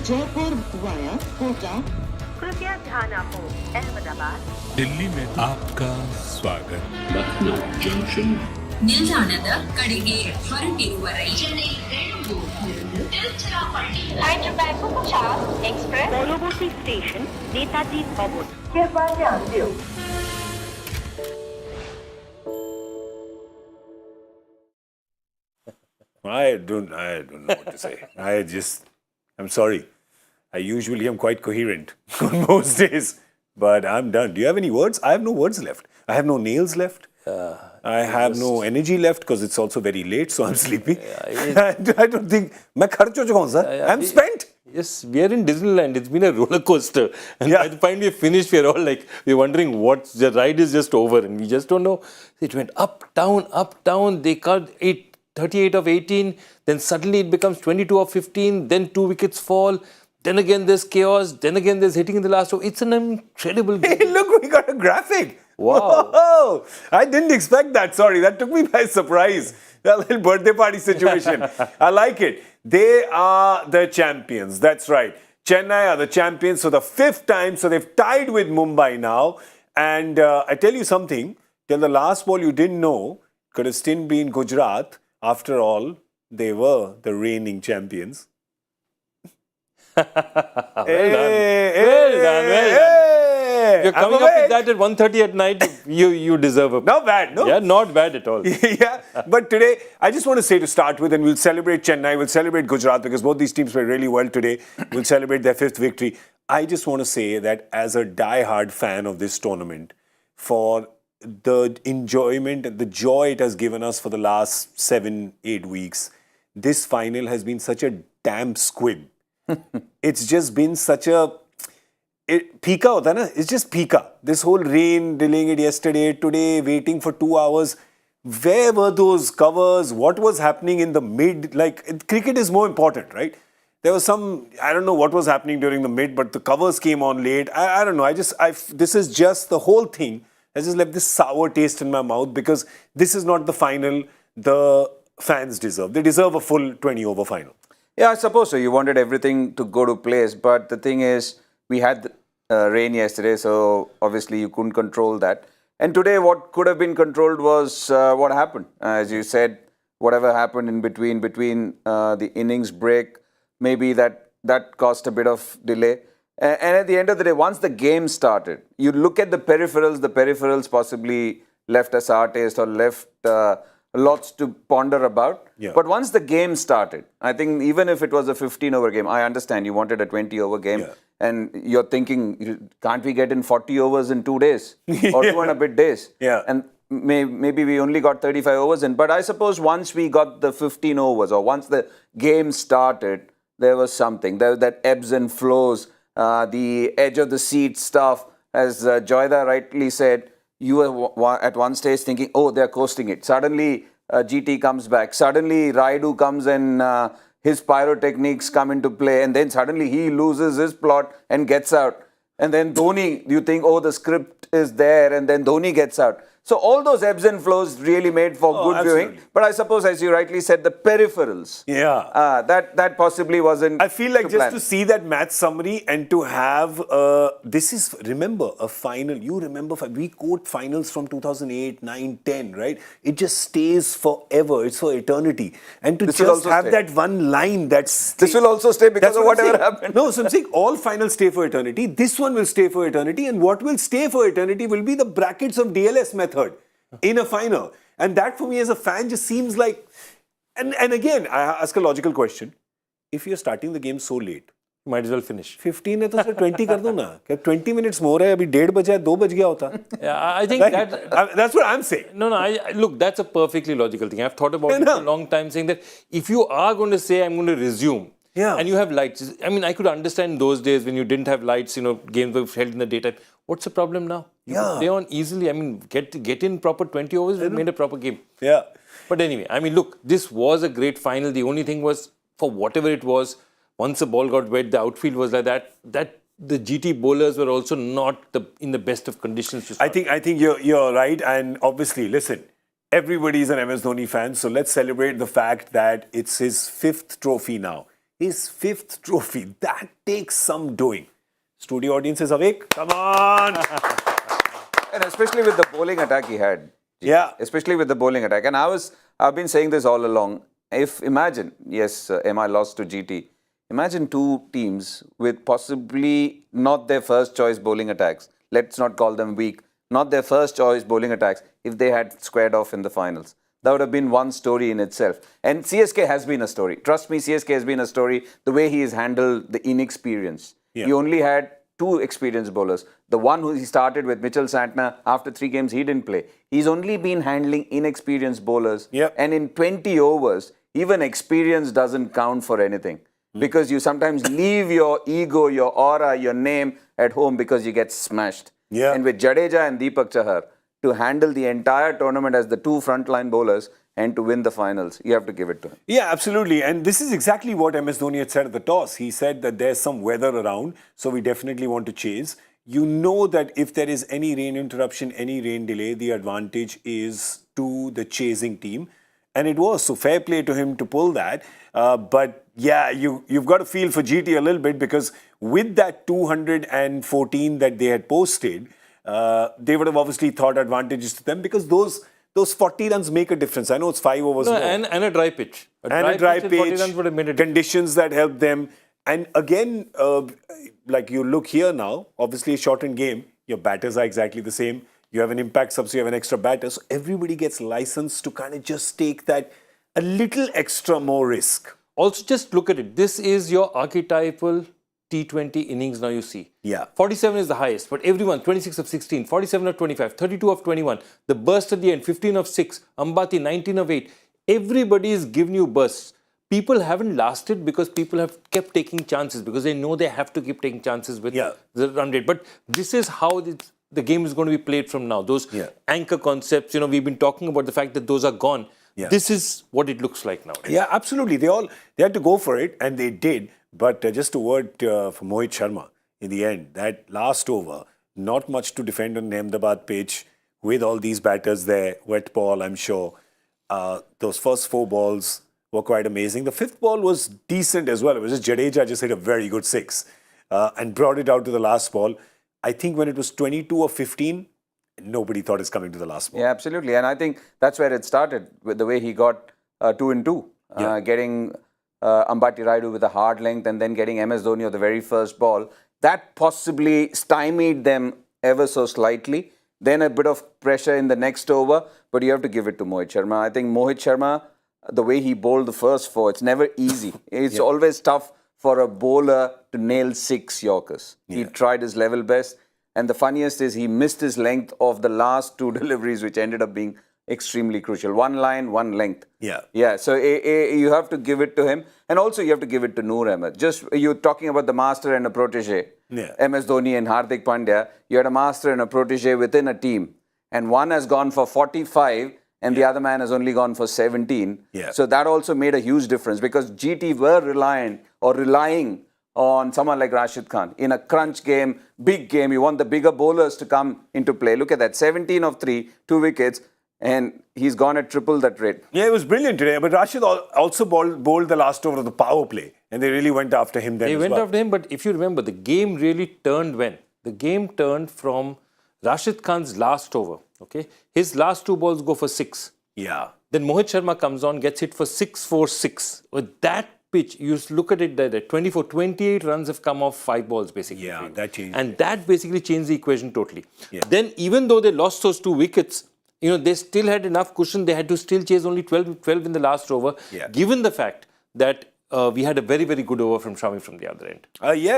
Jaipur via Kota. कृपया ध्यान आपो अहमदाबाद दिल्ली में आपका स्वागत. Lucknow Junction. ನಿಲ್ದಾಣದ ಕಡೆಗೆ ಹೊರಟಿರುವರೈ পরবর্তী স্টেশন নেতাজি ভবন कृपया ध्यान दियो I don't know what to say. I'm sorry. I usually am quite coherent on most days, but I'm done. Do you have any words? I have no words left. I have no nails left. I have no energy left because it's also very late, so I'm sleepy. I don't think. I'm spent. Yes, we are in Disneyland. It's been a roller coaster. And by the time we're finished, we're all like, we're wondering what the ride is just over. And we just don't know. It went up, down. They cut 38 of 18. Then suddenly it becomes 22 of 15. Then 2 wickets fall. Then again there's chaos. Then again there's hitting in the last over. It's an incredible game. Hey, look, we got a graphic. Wow. Whoa. I didn't expect that. Sorry, that took me by surprise. A little birthday party situation. I like it. They are the champions. That's right. Chennai are the champions for the 5th time. So they've tied with Mumbai now. And I tell you something. Till the last ball you didn't know, could have still been Gujarat. After all, they were the reigning champions. Well done. You're coming up with that at 1:30 at night. You deserve a... Not bad, no? Yeah, not bad at all. Yeah, but today, I just want to say to start with, and we'll celebrate Chennai, we'll celebrate Gujarat because both these teams played really well today. We'll celebrate their 5th victory. I just want to say that as a die-hard fan of this tournament, for the enjoyment and the joy it has given us for the last 7-8 weeks, this final has been such a damn squib. It's just been such a... Pika hota na? It's just pika. This whole rain, delaying it yesterday, today, waiting for 2 hours. Where were those covers? What was happening in the mid? Like, cricket is more important, right? There was some, I don't know what was happening during the mid, but the covers came on late. I don't know. This is just the whole thing has just left this sour taste in my mouth because this is not the final the fans deserve. They deserve a full 20-over final. Yeah, I suppose so. You wanted everything to go to place, but the thing is, we had rain yesterday, so obviously you couldn't control that. And today, what could have been controlled was what happened. As you said, whatever happened in between the innings break, maybe that caused a bit of delay. And at the end of the day, once the game started, you look at the peripherals possibly left a sour taste or left lots to ponder about. Yeah. But once the game started, I think even if it was a 15-over game, I understand you wanted a 20-over game. Yeah. And you're thinking, can't we get in 40 overs in 2 days? Or 2 and a bit days? Yeah. And maybe we only got 35 overs in. But I suppose once we got the 15 overs or once the game started, there was something. There that ebbs and flows, the edge of the seat stuff. As Joyda rightly said, you were at one stage thinking, oh, they're coasting it. Suddenly, GT comes back. Suddenly, Raidu comes and his pyrotechnics come into play. And then suddenly he loses his plot and gets out. And then Dhoni, you think, oh, the script is there. And then Dhoni gets out. So all those ebbs and flows really made for good viewing. But I suppose, as you rightly said, the peripherals. Yeah. That possibly wasn't. I feel like just to see that match summary and to have this is, remember, a final. You remember, we quote finals from 2008, 9, 10, right? It just stays forever. It's for eternity. And to This will just also have stay. that one line that's... This will also stay because of what I'm whatever saying. happened. No, so I'm saying all finals stay for eternity. This one will stay for eternity. And what will stay for eternity will be the brackets of DLS method in a final. And that for me as a fan just seems like... And again, I ask a logical question. If you're starting the game so late, Might as well finish. 15 है तो sir 20 कर दो ना. क्या 20 minutes more है अभी 1:30 बजा 2 बज गया होता. Yeah, I think Right? That's what I'm saying. No, look, that's a perfectly logical thing. I've thought about it for a long time, saying that if you are going to say, I'm going to resume, Yeah. and you have lights, I mean, I could understand those days when you didn't have lights, games were held in the daytime. What's the problem now? You Yeah. could play on easily. I mean, get in proper 20 overs, we've made a proper game. Yeah. But anyway, I mean, look, this was a great final. The only thing was, for whatever it was, once the ball got wet, the outfield was like that the GT bowlers were also not in the best of conditions to start. I think you're right. And obviously, listen, everybody is an MS Dhoni fan. So let's celebrate the fact that it's his 5th trophy now. his 5th trophy. That takes some doing. Studio audience is awake. Come on. And especially with the bowling attack he had. Yeah. Especially with the bowling attack. And I've been saying this all along. Imagine, yes, MI lost to GT. Imagine two teams with possibly not their first choice bowling attacks. Let's not call them weak. Not their first choice bowling attacks if they had squared off in the finals. That would have been one story in itself. And CSK has been a story. Trust me, CSK has been a story. The way he has handled the inexperience. Yeah. He only had 2 experienced bowlers. The one who he started with, Mitchell Santner, after 3 games, he didn't play. He's only been handling inexperienced bowlers. Yep. And in 20 overs, even experience doesn't count for anything. Because you sometimes leave your ego, your aura, your name at home because you get smashed. Yeah. And with Jadeja and Deepak Chahar, to handle the entire tournament as the 2 frontline bowlers and to win the finals, you have to give it to him. Yeah, absolutely. And this is exactly what MS Dhoni had said at the toss. He said that there's some weather around, so we definitely want to chase. You know that if there is any rain interruption, any rain delay, the advantage is to the chasing team. And it was. So fair play to him to pull that. But yeah, you've got to feel for GT a little bit because with that 214 that they had posted, they would have obviously thought advantages to them because those 40 runs make a difference. I know it's 5 overs more. And a dry pitch. A dry pitch, 40 runs would have made a difference. conditions that help them. And again, like you look here now, obviously a shortened game, your batters are exactly the same. You have an impact sub, so you have an extra batter. So everybody gets licensed to kind of just take that a little extra more risk. Also, just look at it. This is your archetypal T20 innings now you see. Yeah. 47 is the highest, but everyone, 26 of 16, 47 of 25, 32 of 21, the burst at the end, 15 of 6, Ambati, 19 of 8. Everybody is giving you bursts. People haven't lasted because people have kept taking chances because they know they have to keep taking chances with the run rate. But this is how the game is going to be played from now. Those anchor concepts, we've been talking about the fact that those are gone. Yeah. This is what it looks like now. Yeah, absolutely. They had to go for it, and they did. But just a word for Mohit Sharma in the end. That last over, not much to defend on the Ahmedabad pitch with all these batters there. Wet ball, I'm sure. Those first 4 balls were quite amazing. The 5th ball was decent as well. It was just Jadeja just hit a very good 6 and brought it out to the last ball. I think when it was 22 or 15, nobody thought it's coming to the last ball. Yeah, absolutely. And I think that's where it started with the way he got 2 and 2. Getting Ambati Rayudu with a hard length and then getting MS Dhoni on the very first ball. That possibly stymied them ever so slightly. Then a bit of pressure in the next over. But you have to give it to Mohit Sharma. I think Mohit Sharma, the way he bowled the first 4, it's never easy. It's always tough for a bowler to nail 6 Yorkers. He tried his level best. And the funniest is he missed his length of the last 2 deliveries, which ended up being extremely crucial. 1 line, 1 length. Yeah. So you have to give it to him. And also you have to give it to Noor Ahmed. Just you're talking about the master and a protege. MS Dhoni and Hardik Pandya. You had a master and a protege within a team. And one has gone for 45 and the other man has only gone for 17. So that also made a huge difference because GT were relying on someone like Rashid Khan. In a crunch game, big game, you want the bigger bowlers to come into play. Look at that, 17 of 3, 2 wickets, and he's gone at triple that rate. Yeah, it was brilliant today. But Rashid also bowled the last over of the power play, and they really went after him then. They went after him, but if you remember, the game really turned when? The game turned from Rashid Khan's last over. Okay, his last 2 balls go for 6. Yeah. Then Mohit Sharma comes on, gets hit for 6-4-6. With that pitch, you look at it there, 28 runs have come off 5 balls basically. Yeah, that changed. And that basically changed the equation totally. Then even though they lost those 2 wickets, they still had enough cushion. They had to still chase only 12 in the last over, given the fact that we had a very, very good over from Shami from the other end.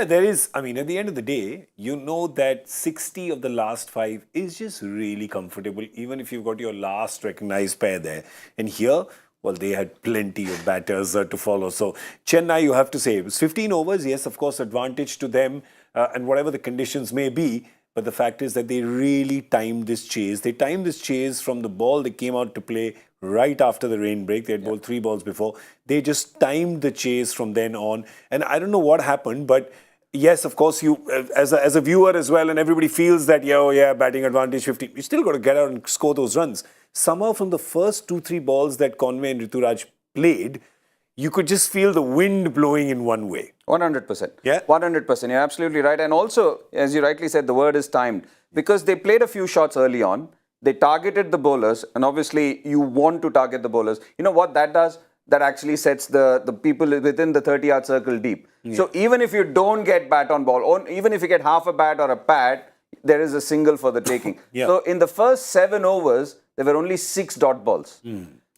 There is. I mean, at the end of the day, you know that 60 of the last 5 is just really comfortable, even if you've got your last recognized pair there. And here, well, they had plenty of batters to follow. So, Chennai, you have to say, it was 15 overs. Yes, of course, advantage to them and whatever the conditions may be. But the fact is that they really timed this chase. They timed this chase from the ball they came out to play right after the rain break. They had bowled 3 balls before. They just timed the chase from then on. And I don't know what happened, but yes, of course, you as a viewer as well, and everybody feels that, batting advantage 50. You still got to get out and score those runs. Somehow from the first 2-3 balls that Conway and Rituraj played, you could just feel the wind blowing in one way. 100%. Yeah? 100%. You're absolutely right. And also, as you rightly said, the word is timed. Because they played a few shots early on. They targeted the bowlers. And obviously, you want to target the bowlers. You know what that does? That actually sets the people within the 30-yard circle deep. So even if you don't get bat on ball, or even if you get half a bat or a pad, there is a single for the taking. So in the first 7 overs, there were only 6 dot balls.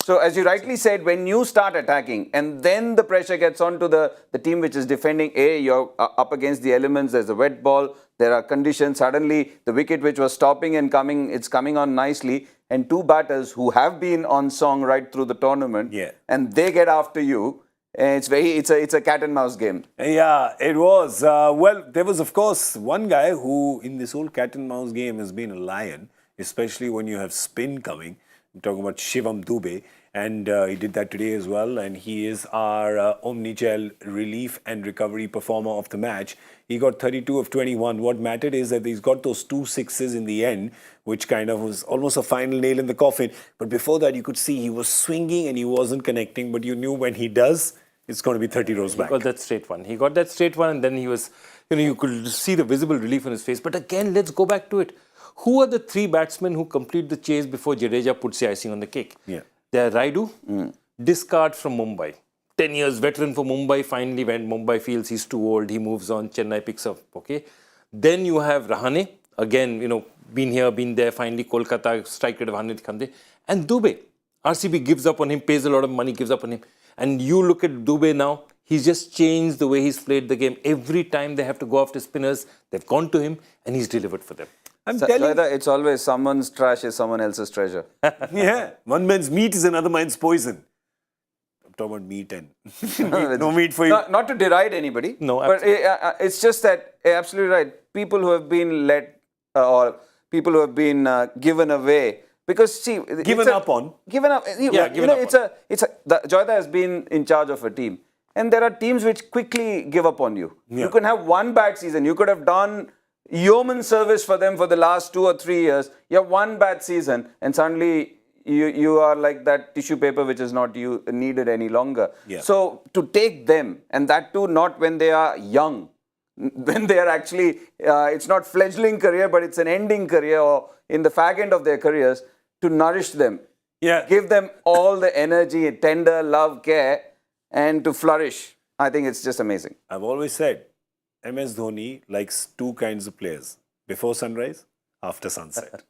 So as you rightly said, when you start attacking and then the pressure gets onto the team which is defending, you're up against the elements, there's a wet ball, there are conditions, suddenly the wicket which was stopping and coming, it's coming on nicely, and 2 batters who have been on song right through the tournament, and they get after you, it's a cat and mouse game. Yeah, it was. Well, there was, of course, one guy who in this whole cat and mouse game has been a lion, especially when you have spin coming. I'm talking about Shivam Dube, and he did that today as well, and he is our Omnigel relief and recovery performer of the match. He got 32 of 21. What mattered is that he's got those 2 sixes in the end, which kind of was almost a final nail in the coffin. But before that, you could see he was swinging and he wasn't connecting, but you knew when he does, it's going to be 30 rows back. He got that straight one. He got that straight one, and then he was, you could see the visible relief on his face. But again, let's go back to it. Who are the 3 batsmen who complete the chase before Jadeja puts the icing on the cake? They are Raidu, discard from Mumbai. 10 years veteran for Mumbai, finally when Mumbai feels he's too old, he moves on, Chennai picks up, okay? Then you have Rahane, again, been here, been there, finally Kolkata, strike rate of 100 Khande. And Dube, RCB gives up on him, pays a lot of money, gives up on him. And you look at Dube now, he's just changed the way he's played the game. Every time they have to go after spinners, they've gone to him and he's delivered for them. It's always someone's trash is someone else's treasure. Yeah, one man's meat is another man's poison. I'm talking about meat and no meat for you. Not to deride anybody. No, but it's just that, absolutely right. People who have been or people who have been given away. Because see, Given up. Joyda has been in charge of a team, and there are teams which quickly give up on you. You can have one bad season. You could have done yeoman service for them for the last 2 or 3 years. You have one bad season, and suddenly you are like that tissue paper which is not needed any longer. So to take them, and that too not when they are young, when they are actually, it's not fledgling career, but it's an ending career or in the fag end of their careers, to nourish them, give them all the energy, tender love, care, and to flourish. I think it's just amazing. I've always said, MS Dhoni likes 2 kinds of players. Before sunrise, after sunset.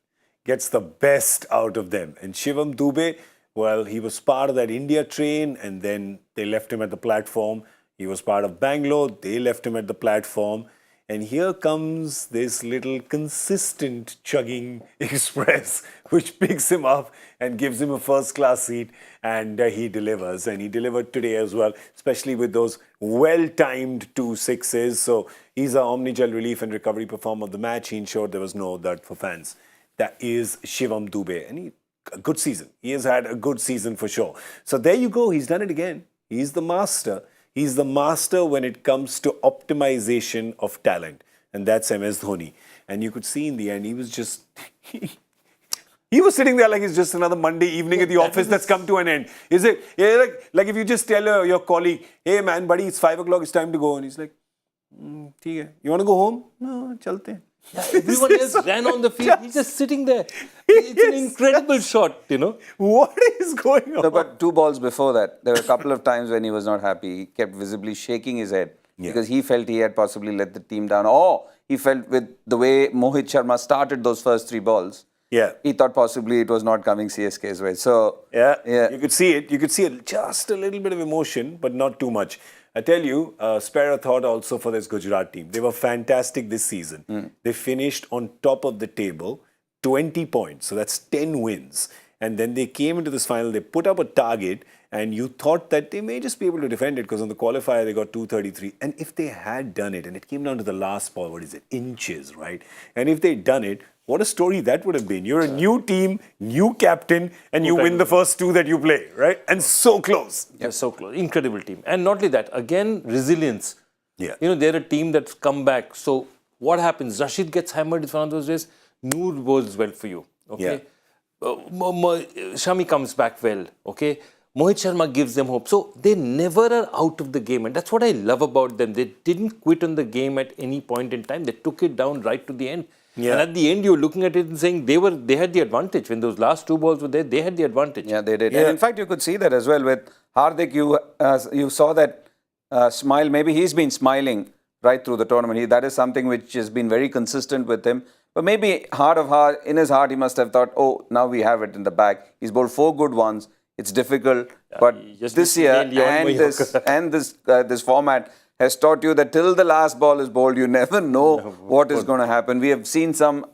Gets the best out of them. And Shivam Dube, well, he was part of that India train and then they left him at the platform. He was part of Bangalore, they left him at the platform. And here comes this little consistent chugging express which picks him up and gives him a first-class seat, and he delivers. And he delivered today as well, especially with those well-timed 2 sixes. So he's our Omnigel relief and recovery performer of the match. He ensured there was no dud for fans. That is Shivam Dube. And a good season. He has had a good season for sure. So there you go. He's done it again. He's the master. He's the master when it comes to optimization of talent. And that's MS Dhoni. And you could see in the end, he was just... He was sitting there like it's just another Monday evening at the office that's come to an end. Is it? Yeah, like if you just tell your colleague, hey man, buddy, it's 5 o'clock, it's time to go. And he's like, you want to go home? No, chalte hain. Yeah, everyone else ran on the field. He's just sitting there. It's an incredible shot, What is going on? No, but 2 balls before that, there were a couple of times when he was not happy. He kept visibly shaking his head because he felt he had possibly let the team down. Or he felt with the way Mohit Sharma started those first 3 balls, he thought possibly it was not coming CSK's way. So, you could see it. You could see it. Just a little bit of emotion, but not too much. I tell you, spare a thought also for this Gujarat team. They were fantastic this season. They finished on top of the table, 20 points. So that's 10 wins. And then they came into this final, they put up a target, and you thought that they may just be able to defend it because on the qualifier they got 233. And if they had done it, and it came down to the last ball, inches, right? And if they'd done it, what a story that would have been. You're a new team, new captain, and you win the first 2 that you play, right? And so close. Yeah, so close. Incredible team. And not only that, again, resilience. Yeah. They're a team that's come back. So what happens? Rashid gets hammered. It's one of those days. Noor bowls well for you. Okay. Shami comes back well. Okay. Mohit Sharma gives them hope. So they never are out of the game. And that's what I love about them. They didn't quit on the game at any point in time. They took it down right to the end. Yeah. And at the end, you're looking at it and saying they had the advantage. When those last 2 balls were there, they had the advantage. Yeah, they did. Yeah. And in fact, you could see that as well with Hardik. You saw that smile. Maybe he's been smiling right through the tournament. That is something which has been very consistent with him. But maybe in his heart, he must have thought, oh, now we have it in the bag. He's bowled 4 good ones. It's difficult. But this year and this format has taught you that till the last ball is bowled, you never know what is going to happen. We have seen some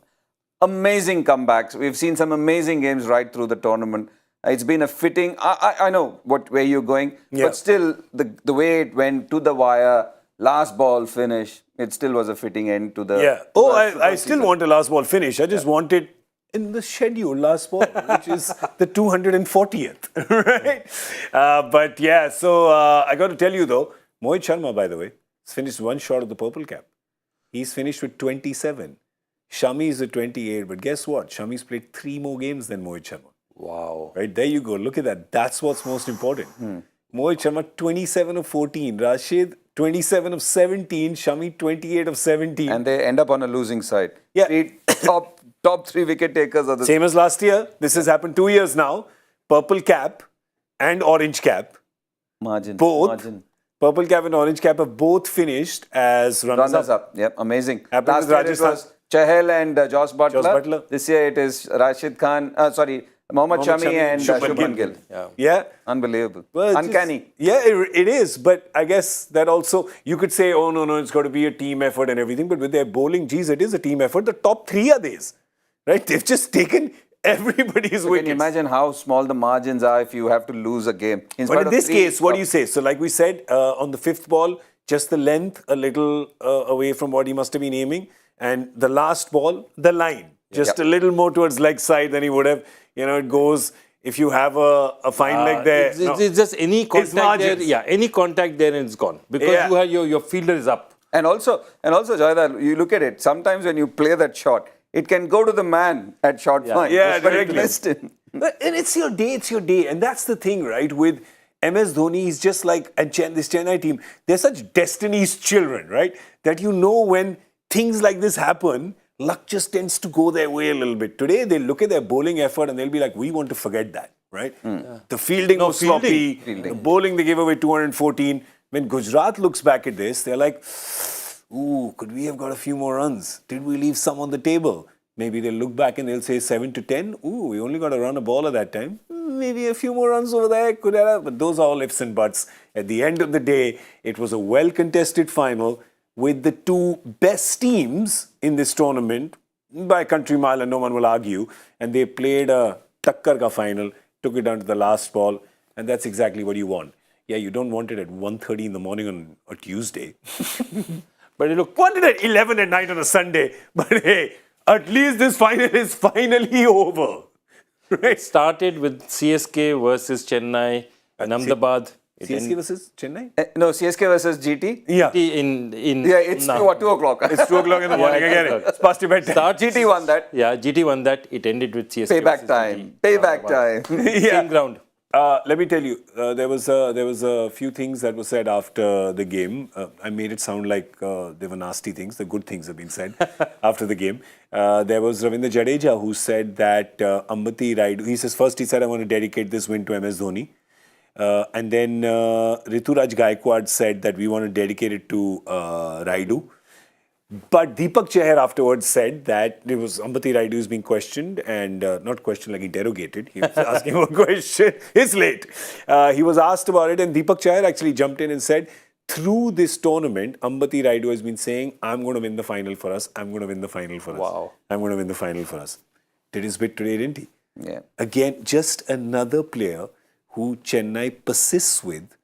amazing comebacks. We've seen some amazing games right through the tournament. It's been a fitting. I know where you're going, but still the way it went to the wire, last ball finish, it still was a fitting end to the. Yeah. Oh, I still want a last ball finish. I just want it in the schedule last ball, which is the 240th, right? But yeah, so I got to tell you though, Mohit Sharma, by the way, has finished 1 short of the purple cap. He's finished with 27. Shami is at 28, but guess what? Shami's played 3 more games than Mohit Sharma. Wow. Right, there you go. Look at that. That's what's most important. Mohit Sharma, 27 of 14. Rashid, 27 of 17. Shami, 28 of 17. And they end up on a losing side. Yeah. 3 top 3 wicket takers are the same as last year. This has happened 2 years now. Purple cap and orange cap. margin. Both. Margin. Purple cap and orange cap have both finished as runners up. Yep, amazing. Happened Last with year it Rajasthan. was Chahal and Josh Butler. Josh Butler. This year it is Rashid Khan, Mohammad Shami and Shubman Gill. Yeah. Unbelievable. Well, Uncanny. It is. But I guess that also, you could say, oh, no, it's got to be a team effort and everything. But with their bowling, geez, it is a team effort. The top 3 are theirs. Right? They've just taken everybody's wickets. Can you imagine how small the margins are if you have to lose a game? But in this case, what do you say? So like we said, on the 5th ball, just the length a little away from what he must have been aiming. And the last ball, the line. Just a little more towards leg side than he would have. You know, it goes, if you have a fine leg there. It's just any contact there. Yeah, any contact there and it's gone. Because you have your fielder is up. And also, Jayadar, you look at it, sometimes when you play that shot, it can go to the man at short fine. Yeah, but it directly. missed him. And it's your day. And that's the thing, right? With MS Dhoni, he's just like, and this Chennai team, they're such destiny's children, right? That you know when things like this happen, luck just tends to go their way a little bit. Today, they look at their bowling effort and they'll be like, we want to forget that, right? The fielding was sloppy. The bowling, they gave away 214. When Gujarat looks back at this, they're like, ooh, could we have got a few more runs? Did we leave some on the table? Maybe they'll look back and they'll say 7 to 10. Ooh, we only got to run a ball at that time. Maybe a few more runs over there. Could have. But those are all ifs and buts. At the end of the day, it was a well-contested final with the 2 best teams in this tournament, by a country mile, and no one will argue. And they played a takkar ka final, took it down to the last ball, and that's exactly what you want. Yeah, you don't want it at 1:30 in the morning on a Tuesday. But look, want it at 11 at night on a Sunday. But hey, at least this final is finally over. Right? It started with CSK versus Chennai and Ahmedabad. CSK versus Chennai? No, CSK versus GT? Yeah. It's 2 o'clock. It's 2 o'clock in the morning. I get it. It's past your bedtime. GT won that. Yeah, GT won that. It ended with CSK. Payback time. Payback time. Same ground. Let me tell you, there was a few things that were said after the game. I made it sound like they were nasty things. The good things have been said after the game. There was Ravindra Jadeja who said that Ambati Raidu, he said, I want to dedicate this win to MS Dhoni. And then Rituraj Gaikwad said that we want to dedicate it to Raidu. But Deepak Chahar afterwards said that it was Ambati Raidu is being questioned and not questioned like interrogated. He was asking a question. It's late. He was asked about it and Deepak Chahar actually jumped in and said, through this tournament, Ambati Raidu has been saying, I'm going to win the final for us. I'm going to win the final for us. Wow. I'm going to win the final for us. Did his bit today, didn't he? Yeah. Again, just another player who Chennai persists with.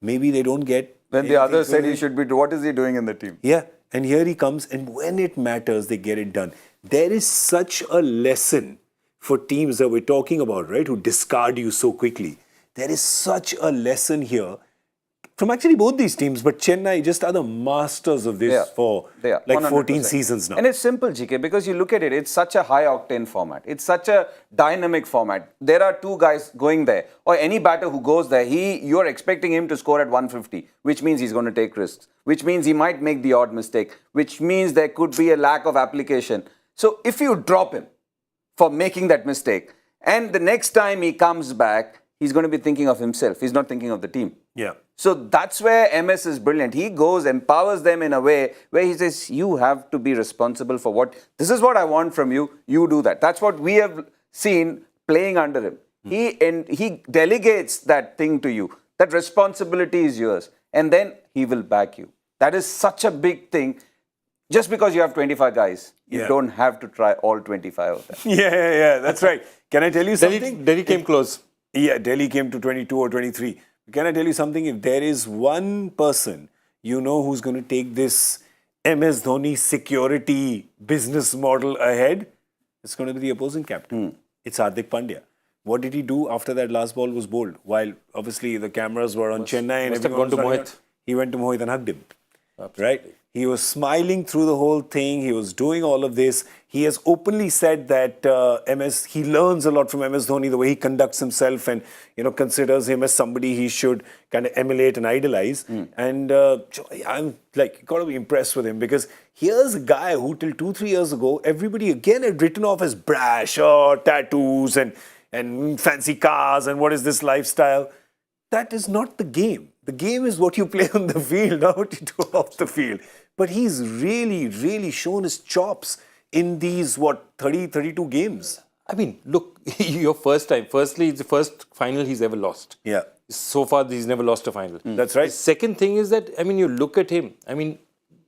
Maybe they don't get... When the other said he should be, what is he doing in the team? Yeah. And here he comes, and when it matters, they get it done. There is such a lesson for teams that we're talking about, right, who discard you so quickly. There is such a lesson here. from actually both these teams, but Chennai just are the masters of this for They are, like 100%. 14 seasons now. And it's simple, GK, because you look at it, it's such a high-octane format. It's such a dynamic format. There are two guys going there, or any batter who goes there, you're expecting him to score at 150, which means he's going to take risks, which means he might make the odd mistake, which means there could be a lack of application. So if you drop him for making that mistake, and the next time he comes back, he's going to be thinking of himself. He's not thinking of the team. Yeah. So that's where MS is brilliant. He goes, empowers them in a way where he says, you have to be responsible for this is what I want from you, you do that. That's what we have seen playing under him. He delegates that thing to you. That responsibility is yours. And then he will back you. That is such a big thing. Just because you have 25 guys, you don't have to try all 25 of them. Yeah, that's right. Can I tell you something? Delhi came close. Yeah, Delhi came to 22 or 23. Can I tell you something? If there is one person you know who's going to take this MS Dhoni security business model ahead, it's going to be the opposing captain. It's Hardik Pandya. What did he do after that last ball was bowled? While obviously the cameras were on Chennai and must have everyone gone to was running Mohit. out, he went to Mohit and hugged him. Absolutely. Right? He was smiling through the whole thing. He was doing all of this. He has openly said that he learns a lot from MS Dhoni, the way he conducts himself and, considers him as somebody he should kind of emulate and idolize. And I'm got to be impressed with him because here's a guy who till 2-3 years ago, everybody again had written off as brash or tattoos and fancy cars and what is this lifestyle. That is not the game. The game is what you play on the field, not what you do off the field. But he's really, really shown his chops in these, 30, 32 games. I mean, look, your first time. Firstly, it's the first final he's ever lost. Yeah. So far, he's never lost a final. That's right. The second thing is that, you look at him.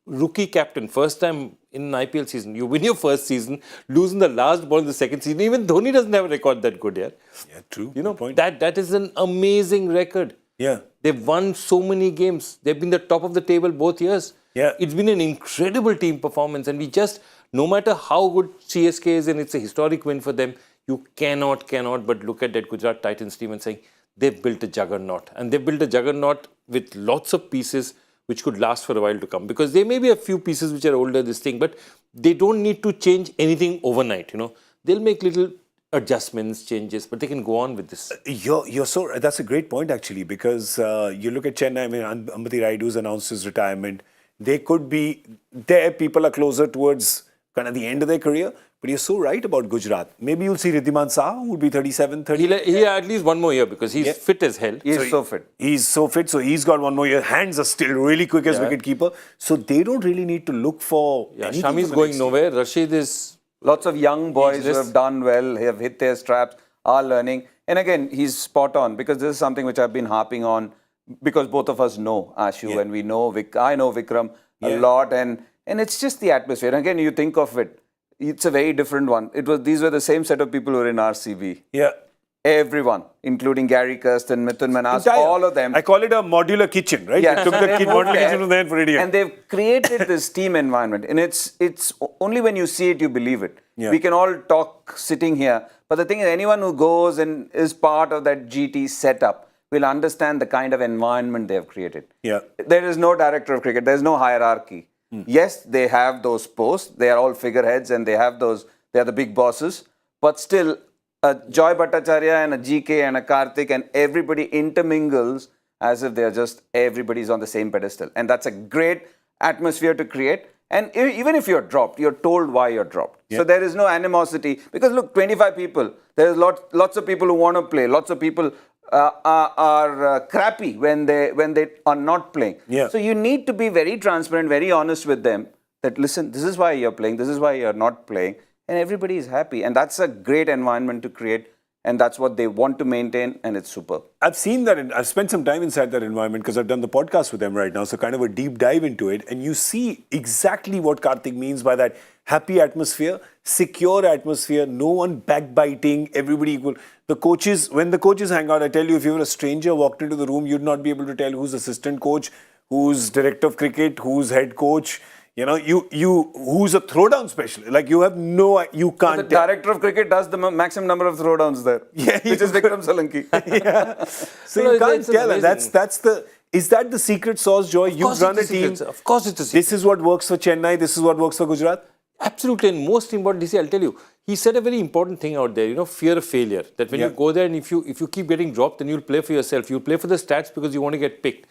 Rookie captain, first time in an IPL season. You win your first season, losing the last ball in the second season. Even Dhoni doesn't have a record that good, yeah? Yeah, true. That is an amazing record. Yeah. They've won so many games. They've been the top of the table both years. Yeah. It's been an incredible team performance. And no matter how good CSK is, and it's a historic win for them, you cannot but look at that Gujarat Titans team and saying, they've built a juggernaut. And they've built a juggernaut with lots of pieces which could last for a while to come. Because there may be a few pieces which are older, but they don't need to change anything overnight, They'll make little adjustments, changes, but they can go on with this. That's a great point actually, because you look at Chennai, Ambati Raidu's announced his retirement. They could be there, people are closer towards kind of the end of their career, but you're so right about Gujarat. Maybe you'll see Riddhiman Saha, who would be 37, 30. He at least one more year because he's fit as hell. He's so fit. He's so fit, so he's got one more year. Hands are still really quick as wicketkeeper. So they don't really need to look for anything. Shami's going nowhere. Rashid is... Lots of young boys who have done well, have hit their straps, are learning. And again, he's spot on because this is something which I've been harping on because both of us know Ashu and we know I know Vikram a lot and it's just the atmosphere. And again, you think of it, it's a very different one. These were the same set of people who were in RCB. Yeah. Everyone, including Gary Kirsten, Mithun Manas, all of them. I call it a modular kitchen, right? Yeah, Took the modular kitchen from there for idiot. And they've created this team environment. And it's only when you see it, you believe it. Yeah. We can all talk sitting here. But the thing is, anyone who goes and is part of that GT setup will understand the kind of environment they have created. Yeah. There is no director of cricket. There's no hierarchy. Yes, they have those posts. They are all figureheads and they are the big bosses. But still, a Joy Bhattacharya and a GK and a Kartik and everybody intermingles as if everybody's on the same pedestal. And that's a great atmosphere to create. And even if you're dropped, you're told why you're dropped. So there is no animosity. Because look, 25 people, there's lots of people who want to play. Lots of people are crappy when they are not playing. Yeah. So you need to be very transparent, very honest with them that, listen, this is why you're playing, this is why you're not playing. And everybody is happy. And that's a great environment to create. And that's what they want to maintain. And it's superb. I've seen that. I've spent some time inside that environment because I've done the podcast with them right now. So kind of a deep dive into it. And you see exactly what Kartik means by that happy atmosphere, secure atmosphere, no one backbiting, everybody equal. When the coaches hang out, I tell you, if you were a stranger walked into the room, you'd not be able to tell who's assistant coach, who's director of cricket, who's head coach. Who's a throwdown specialist? Like you can't. The director of cricket does the maximum number of throwdowns there, which is Vikram Solanki. So you can't tell. And Is that the secret sauce, Joy? You run a team. Of course it's a secret. This is what works for Chennai. This is what works for Gujarat. Absolutely, and most important, DC, I'll tell you, he said a very important thing out there, fear of failure. That when you go there and if you keep getting dropped, then you'll play for yourself. You'll play for the stats because you want to get picked.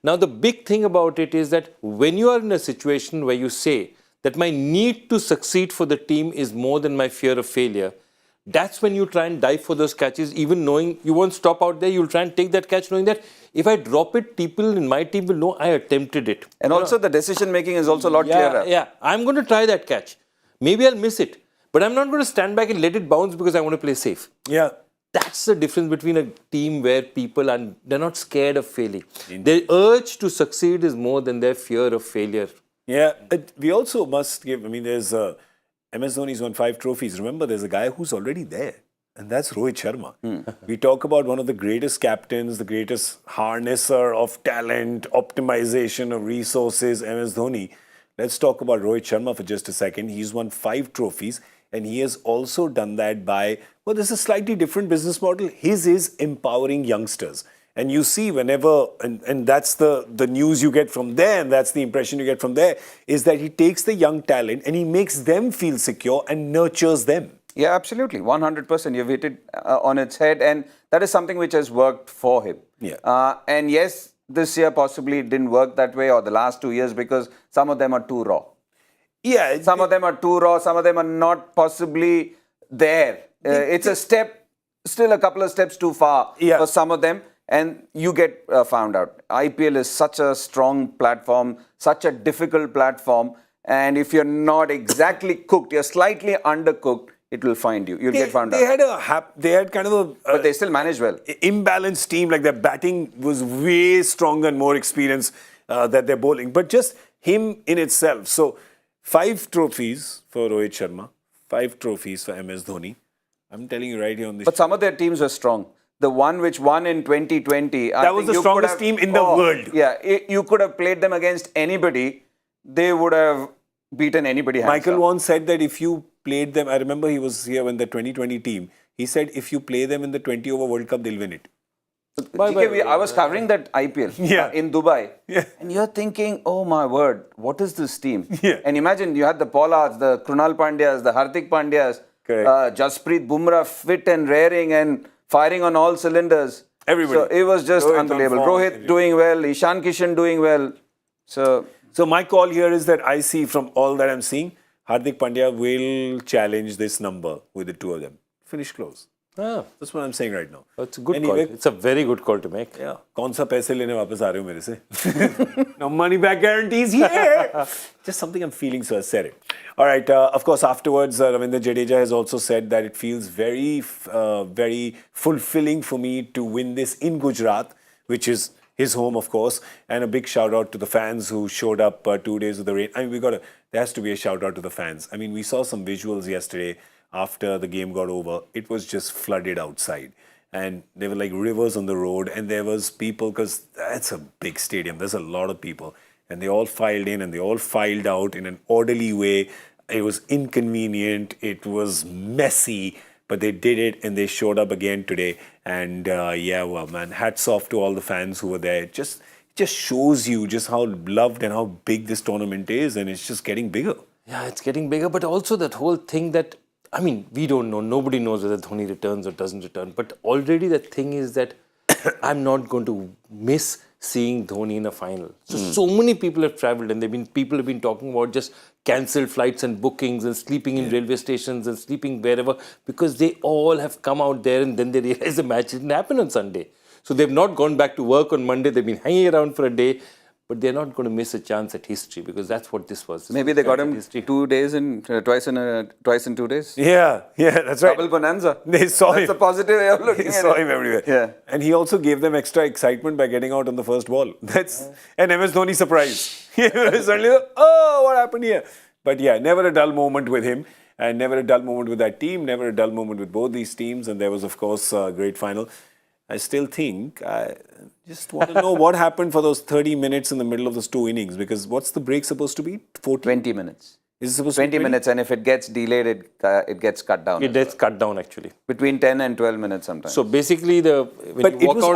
Now, the big thing about it is that when you are in a situation where you say that my need to succeed for the team is more than my fear of failure, that's when you try and dive for those catches, even knowing you won't stop out there. You'll try and take that catch, knowing that if I drop it, people in my team will know I attempted it. And also the decision making is also a lot clearer. Yeah, I'm going to try that catch. Maybe I'll miss it, but I'm not going to stand back and let it bounce because I want to play safe. Yeah. That's the difference between a team where people they're not scared of failing. Their urge to succeed is more than their fear of failure. Yeah. We also must give, there's MS Dhoni's won 5 trophies. Remember, there's a guy who's already there. And that's Rohit Sharma. We talk about one of the greatest captains, the greatest harnesser of talent, optimization of resources, MS Dhoni. Let's talk about Rohit Sharma for just a second. He's won 5 trophies and he has also done that by, well, this is a slightly different business model. His is empowering youngsters. And you see whenever, and that's the news you get from there, and that's the impression you get from there, is that he takes the young talent and he makes them feel secure and nurtures them. Yeah, absolutely. 100%. You've hit it on its head. And that is something which has worked for him. Yeah. And yes, this year possibly it didn't work that way, or the last 2 years, because some of them are too raw. Yeah. Some of them are too raw. Some of them are not possibly there. It's a step, still a couple of steps too far for some of them. And you get found out. IPL is such a strong platform, such a difficult platform. And if you're not exactly cooked, you're slightly undercooked, it will find you. You'll get found out. They had kind of a... But they still managed well. Imbalanced team, like their batting was way stronger and more experienced than their bowling. But just him in itself. So 5 trophies for Rohit Sharma, 5 trophies for MS Dhoni. I'm telling you right here on this But some of their teams were strong. The one which won in 2020... That was the strongest team in the world. Yeah, you could have played them against anybody. They would have beaten anybody. Michael Vaughan said that if you played them... I remember he was here when the 2020 team. He said if you play them in the 20-over World Cup, they'll win it. I was covering that IPL in Dubai. Yeah. And you're thinking, oh my word, what is this team? Yeah. And imagine you had the Pollards, the Krunal Pandyas, the Hardik Pandyas, Jasprit Bumrah fit and raring and firing on all cylinders. Everybody. So it was just unbelievable. Rohit doing well, Ishan Kishan doing well. So my call here is that I see from all that I'm seeing, Hardik Pandya will challenge this number with the two of them. Finish close. That's what I'm saying right now. It's a good call. It's a very good call to make. Yeah. कौन सा पैसे लेने वापस आ रहे हो मेरे से? No money back guarantees here. Just something I'm feeling, so I said it. All right. Of course, afterwards, Ravindra Jadeja has also said that it feels very, very fulfilling for me to win this in Gujarat, which is his home, of course. And a big shout out to the fans who showed up 2 days of the rain. I mean, there has to be a shout out to the fans. I mean, we saw some visuals yesterday after the game got over. It was just flooded outside. And there were like rivers on the road, and there was people, because that's a big stadium. There's a lot of people. And they all filed in and they all filed out in an orderly way. It was inconvenient. It was messy. But they did it and they showed up again today. And well, man, hats off to all the fans who were there. It just shows you just how loved and how big this tournament is. And it's just getting bigger. Yeah, it's getting bigger. But also that whole thing that, I mean, we don't know. Nobody knows whether Dhoni returns or doesn't return. But already the thing is that I'm not going to miss seeing Dhoni in a final. So many people have travelled and people have been talking about just cancelled flights and bookings and sleeping in railway stations and sleeping wherever, because they all have come out there and then they realize the match didn't happen on Sunday. So they've not gone back to work on Monday. They've been hanging around for a day. But they're not going to miss a chance at history, because that's what this was. Maybe they got him 2 days in twice in 2 days. Yeah, that's right. Double bonanza. They saw him. That's a positive way of looking at it. They saw him everywhere. Yeah. And he also gave them extra excitement by getting out on the first ball. That's an MS Dhoni surprise. Suddenly, what happened here? But yeah, never a dull moment with him, and never a dull moment with that team, never a dull moment with both these teams. And there was, of course, a great final. I still think, I just want to know what happened for those 30 minutes in the middle of those 2 innings, because what's the break supposed to be? 20 minutes. Is it supposed to be 20 minutes, and if it gets delayed, it gets cut down. It gets cut down actually. Between 10 and 12 minutes sometimes. So basically, when But you it walk was out,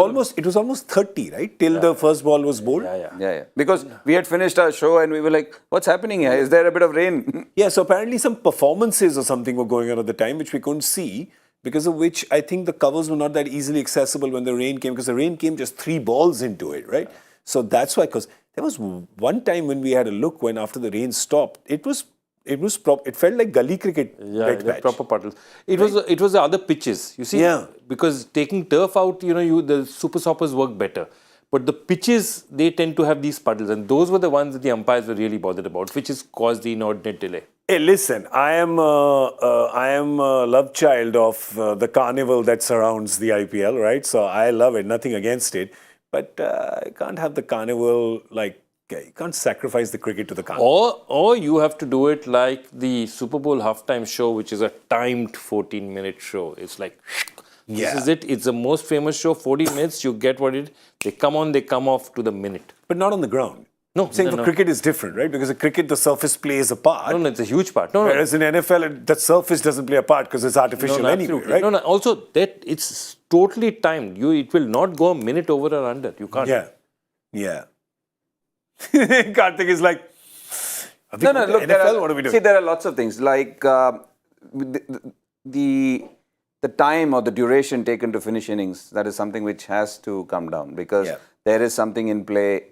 almost 30, right? Till the first ball was bowled. yeah. Because we had finished our show and we were like, what's happening here? Is there a bit of rain? Yeah, so apparently some performances or something were going on at the time, which we couldn't see, because of which I think the covers were not that easily accessible when the rain came, because the rain came just 3 balls into it, right? So that's why, because there was one time when we had a look when after the rain stopped, it felt like gully cricket. the proper puddles. It was the other pitches. You see, because taking turf out, the super soppers work better. But the pitches, they tend to have these puddles, and those were the ones that the umpires were really bothered about, which has caused the inordinate delay. Hey, listen, I am a love child of the carnival that surrounds the IPL, right? So I love it, nothing against it. But you can't have the carnival, like, you can't sacrifice the cricket to the carnival. Or you have to do it like the Super Bowl halftime show, which is a timed 14-minute show. It's like, this is it. It's the most famous show, 40 minutes, you get what it is. They come on, they come off to the minute. But not on the ground. No, Saying for cricket is different, right? Because in cricket, the surface plays a part. No, it's a huge part. No, Whereas in NFL, the surface doesn't play a part because it's artificial anyway, absolutely. right? No, also, that it's totally timed. It will not go a minute over or under. You can't. Yeah. Kartik is like, Look, NFL, what are we doing? See, there are lots of things. Like the time or the duration taken to finish innings, that is something which has to come down, because there is something in play.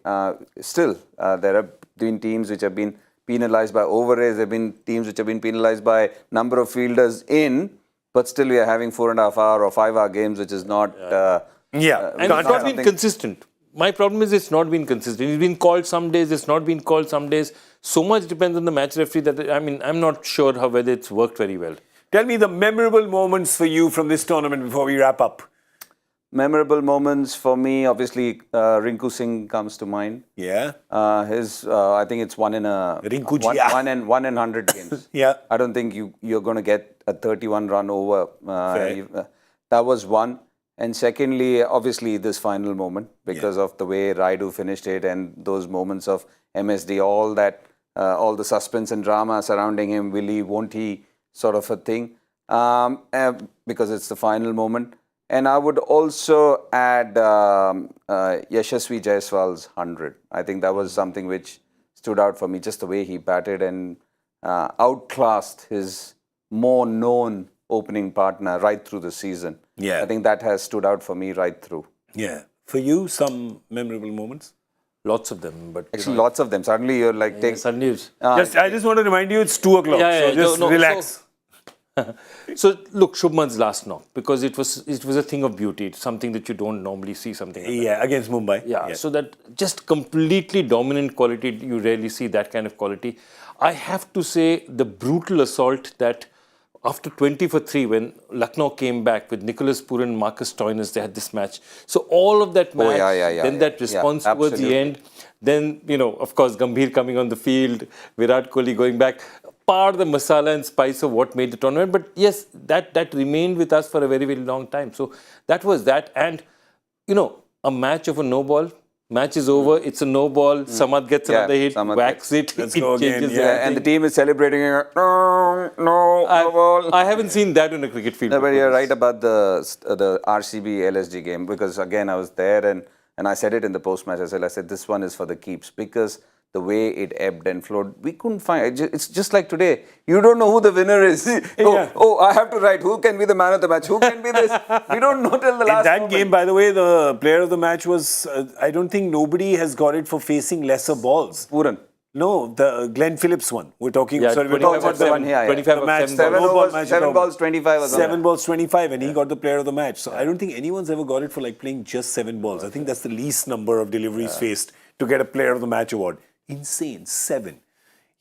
Still, there have been teams which have been penalised by overages. There have been teams which have been penalised by number of fielders in, but still we are having 4.5 hour or 5 hour games, which is not... and it's not been consistent. My problem is it's not been consistent. It's been called some days, it's not been called some days. So much depends on the match referee that, I'm not sure whether it's worked very well. Tell me the memorable moments for you from this tournament before we wrap up. Memorable moments for me, obviously, Rinku Singh comes to mind. Yeah. I think it's one in 100 games. Yeah. I don't think you're going to get a 31 run over. That was one. And secondly, obviously, this final moment, because of the way Raidu finished it and those moments of MSD, all the suspense and drama surrounding him, will he, won't he, sort of a thing, because it's the final moment. And I would also add Yashasvi Jaiswal's 100. I think that was something which stood out for me, just the way he batted and outclassed his more known opening partner right through the season. Yeah. I think that has stood out for me right through. Yeah. For you, some memorable moments? Lots of them, but actually lots of them. Suddenly you're like, suddenly I just want to remind you, it's 2 o'clock. So just relax. So look, Shubman's last knock, because it was a thing of beauty. It's something that you don't normally see, something like that. Against Mumbai. Yeah, so that just completely dominant quality, you rarely see that kind of quality. I have to say the brutal assault that after 20 for 3, when Lucknow came back with Nicholas Puran and Marcus Stoinis, they had this match. So all of that match, then that response towards the end, then, of course, Gambhir coming on the field, Virat Kohli going back, part of the masala and spice of what made the tournament. But yes, that remained with us for a very, very long time. So that was that. And, a match of a no ball. Match is over, it's a no ball, Samad gets another hit, whacks it, Let's go again. And the team is celebrating, no ball. I haven't seen that in a cricket field. No, but you're right about the RCB LSG game, because again, I was there and I said it in the post-match as well. I said, this one is for the keeps, because the way it ebbed and flowed, we couldn't find it. It's just like today. You don't know who the winner is. I have to write. Who can be the man of the match? Who can be this? We don't know till the last In that moment. game, by the way, the player of the match was, I don't think nobody has got it for facing lesser balls. Puran. No, the Glenn Phillips one. We're talking, Yeah, sorry, we're talking about the 25 the match. 7 balls, 25 or something. 7 balls, 25, and he got the player of the match. So I don't think anyone's ever got it for like playing just 7 balls. I think that's the least number of deliveries faced to get a player of the match award. Insane, 7.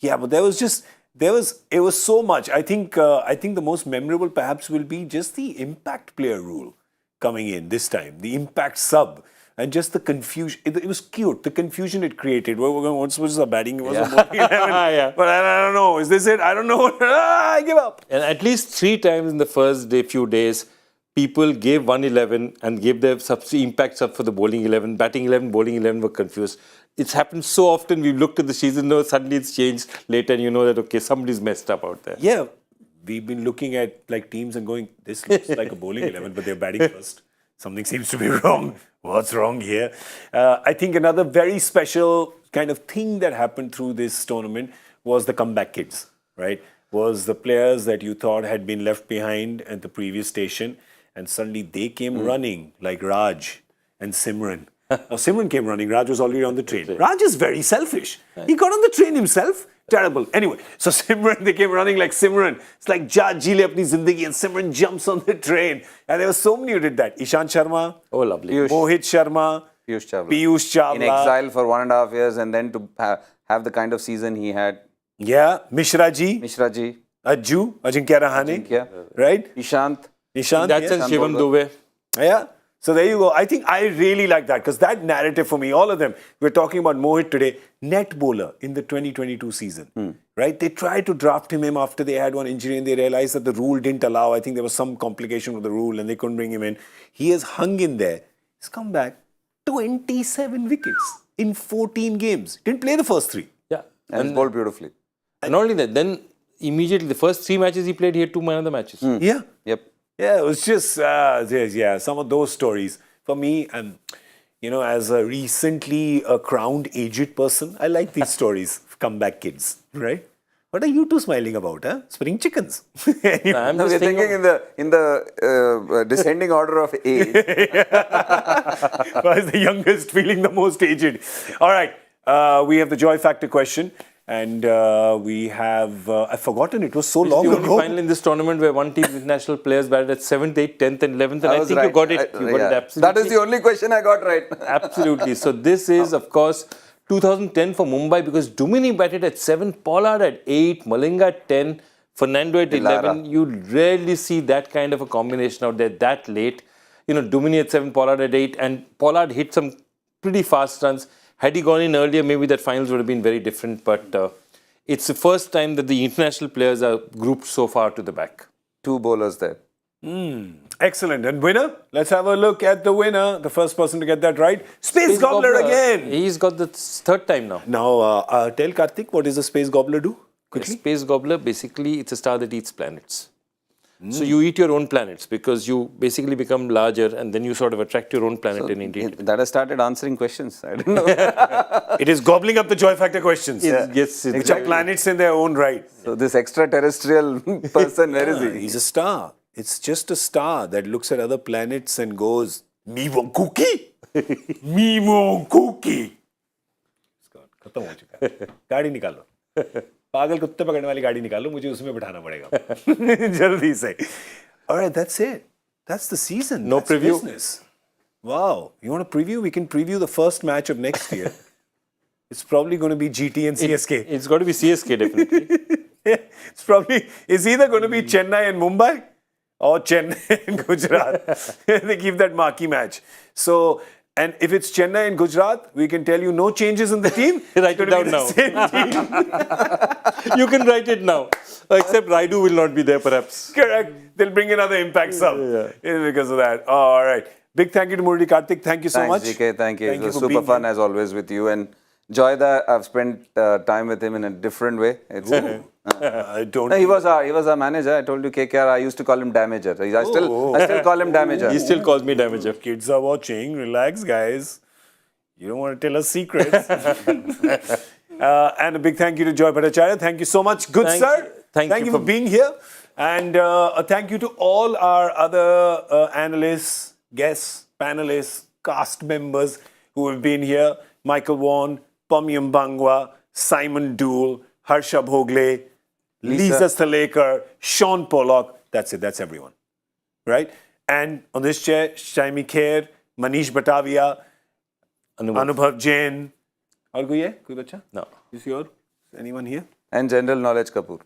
Yeah, but it was so much. I think the most memorable perhaps will be just the impact player rule coming in this time, the impact sub, and just the confusion. It was cute, the confusion it created. What's the batting? It was a bowling 11. But I don't know. Is this it? I don't know. I give up. And at least 3 times in the first few days, people gave 111 and gave their impact sub for the bowling 11. Batting 11, bowling 11 were confused. it's happened so often. We've looked at the season, no, suddenly it's changed later, and you know that, okay, somebody's messed up out there. Yeah, we've been looking at like teams and going, this looks like a bowling 11, but they're batting first. Something seems to be wrong. What's wrong here? I think another very special kind of thing that happened through this tournament was the comeback kids, right? Was the players that you thought had been left behind at the previous station, and suddenly they came running like Raj and Simran. Now, Simran came running. Raj was already on the train. Raj is very selfish. He got on the train himself. Terrible. Anyway, so Simran, they came running like Simran. It's like Ja Jile apni zindagi, and Simran jumps on the train. And there were so many who did that. Ishant Sharma. Oh, lovely. Mohit Sharma. Piyush Chawla. In exile for 1.5 years and then to have the kind of season he had. Yeah. Mishra ji. Ajju. Ajinkya Rahane. Right? Ishant. That's a Shivam Dubey. Yeah. So there you go. I think I really like that because that narrative for me, all of them, we're talking about Mohit today, net bowler in the 2022 season, right? They tried to draft him after they had one injury and they realized that the rule didn't allow. I think there was some complication with the rule and they couldn't bring him in. He has hung in there. He's come back 27 wickets in 14 games. Didn't play the first 3. Yeah. And bowled beautifully. And not only that, then immediately the first 3 matches he played, he had 2 man of the matches. Yeah. Yep. Yeah, it was just, some of those stories. For me, as a recently crowned aged person, I like these stories, comeback kids, right? What are you two smiling about, huh? Spring chickens. I'm No, just we're thinking in the descending order of age. Why is the youngest feeling the most aged? All right, we have the joy factor question. And we have, I've forgotten, it was so long the ago. only final in this tournament where one team's international players batted at 7th, 8th, 10th and 11th. And I think you got it. You got it absolutely. That is the only question I got right. Absolutely. So this is, of course, 2010 for Mumbai because Dumini batted at 7, Pollard at 8, Malinga at 10, Fernando at 11. You rarely see that kind of a combination out there that late. Dumini at 7, Pollard at 8, and Pollard hit some pretty fast runs. Had he gone in earlier, maybe that finals would have been very different. But it's the first time that the international players are grouped so far to the back. 2 bowlers there. Excellent. And winner? Let's have a look at the winner. The first person to get that right. Space Gobbler again. He's got the 3rd time now. Now, tell Kartik, what does the Space Gobbler do? Quickly. The Space Gobbler, basically, it's a star that eats planets. So you eat your own planets because you basically become larger and then you sort of attract your own planet in India. That has started answering questions. I don't know. It is gobbling up the joy factor questions. Yes, which are planets in their own right. So this extraterrestrial person, where is he? He's a star. It's just a star that looks at other planets and goes, me want cookie? Me want cookie. खत्म हो चुका है. गाड़ी निकालो. पागल कुत्ते पकड़ने वाली गाड़ी निकालो, मुझे उसमें बिठाना पड़ेगा. जल्दी से. All right, that's it. That's the season. No that's preview. Business. Wow. You want to preview? We can preview the first match of next year. It's probably going to be GT and CSK. It's got to be CSK, definitely. It's either going to be Chennai and Mumbai or Chennai and Gujarat. They keep that marquee match. So, and if it's Chennai and Gujarat, we can tell you no changes in the team. Write it down now. You can write it now. Except Raidu will not be there, perhaps. Correct. They'll bring another impact sub because of that. All right. Big thank you to Murali Kartik. Thank you so much. Thanks, GK. Thank you. It was for super being fun here. as always with you. And Joy, I've spent time with him in a different way. It's, I don't. No, he was our manager. I told you, KKR. I used to call him Damager. I still call him Damager. He still calls me Damager. Kids are watching. Relax, guys. You don't want to tell us secrets. And a big thank you to Joy Bhattacharya. Thank you so much, good sir. Thank you for being here. And a thank you to all our other analysts, guests, panelists, cast members who have been here. Michael Vaughan, Pomyam Bangwa, Simon Dool, Harsha Bhogle, Lisa Stalekar, Sean Pollock. That's it. That's everyone. Right? And on this chair, Shaimi Kher, Manish Batavia, Anubhav Jain. और कोई है? कोई बच्चा? No. Is your anyone here? And General Knowledge Kapur.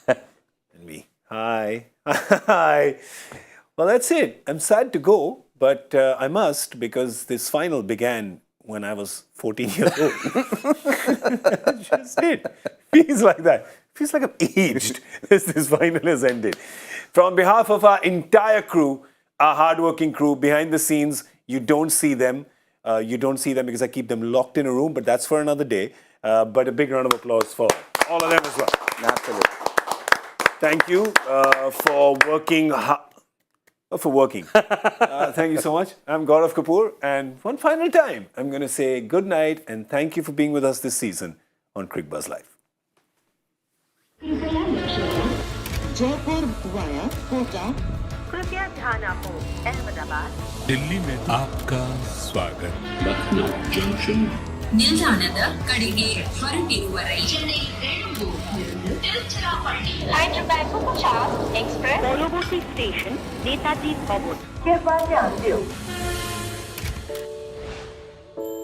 And me. Hi. Hi. Well, that's it. I'm sad to go, but I must because this final began when I was 14 years old. Just it. Feels like that. Feels like I'm aged as this final has ended. From behalf of our entire crew, our hardworking crew, behind the scenes, you don't see them. You don't see them because I keep them locked in a room, but that's for another day. But a big round of applause for all of them as well. Absolutely. Thank you for working for working. Thank you so much. I'm Gaurav Kapur, and one final time, I'm going to say good night and thank you for being with us this season on Cricbuzz Live. Jaipur via Kota. कृपया ध्यान आपको अहमदाबाद दिल्ली में आपका स्वागत Lucknow Junction. ನಿಲ್ದಾಣದ ಕಡೆಗೆ ಹೊರಟಿರುವವರೇ Chennai Hyderabad Superfast Express Boloboti Station Netaji Bhavan. कृपया ध्यान दो